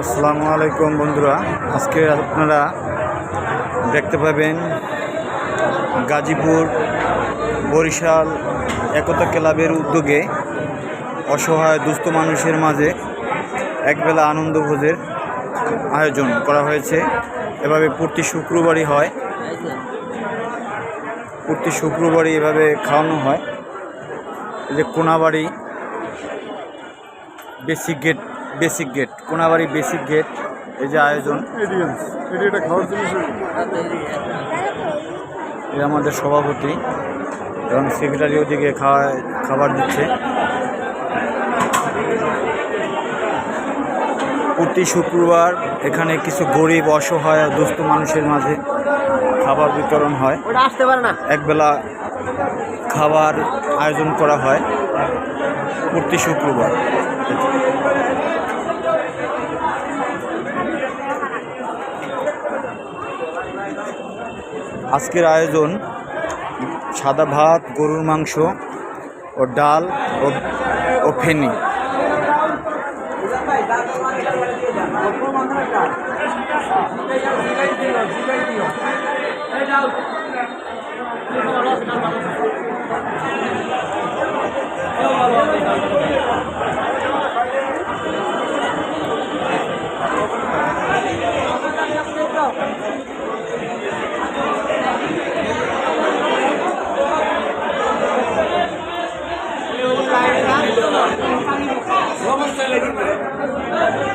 আসসালামু আলাইকুম বন্ধুরা, আজকে আপনারা দেখতে পাবেন গাজীপুর বরিশাল একতা ক্লাবের উদ্যোগে অসহায় দুস্থ মানুষের মাঝে একবেলা আনন্দভোজের আয়োজন করা হয়েছে। এভাবে প্রতি শুক্রবারই হয়, প্রতি শুক্রবারই এভাবে খাওয়ানো হয়। এই যে Konabari basic gate Konabari basic gate, এই যে আয়োজন, এই আমাদের সভাপতি এবং সেক্রেটারি ওদিকে খাবার দিচ্ছে। প্রতি শুক্রবার এখানে কিছু গরিব অসহায় দুস্থ মানুষের মাঝে খাবার বিতরণ হয়। একবেলা খাবার আয়োজন করা হয় প্রতি শুক্রবার। আজকের আয়োজন সাদা ভাত, গরুর মাংস ও ডাল ও ফেনি।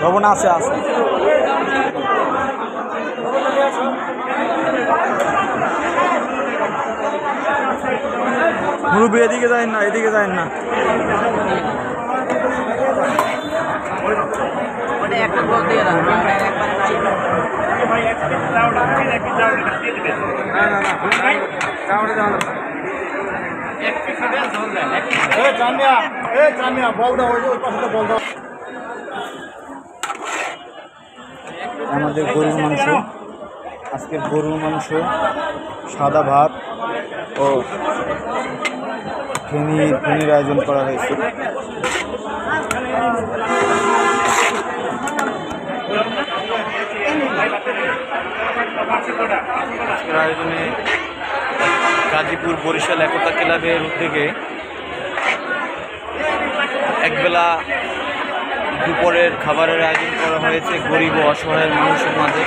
লবণ আছে মুরব্বী, এদিকে যায় না। আমাদের গরুর মাংস, আজকের গরুর মাংস, সাদা ভাত ও ফেনির আয়োজন করা হয়েছে। আজকের আয়োজনে গাজীপুর বরিশাল একতা ক্লাবের উদ্যোগে একবেলা দুপুরের খাবারের আয়োজন করা হয়েছে গরিব ও অসহায় মানুষের মাঝে।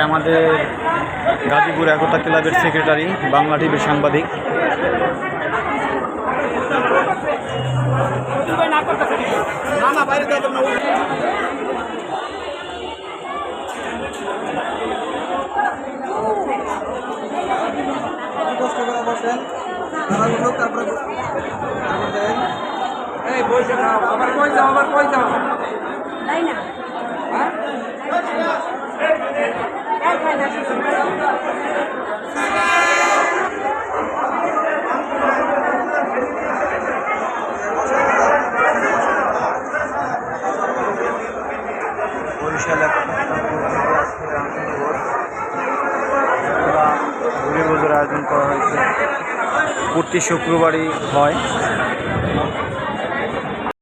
আমাদের গাজীপুর একতা ক্লাবের সেক্রেটারি, বাংলা টিভির সাংবাদিক। বরিশাল আয়োজন করা হয়েছে, প্রতি শুক্রবারই হয়।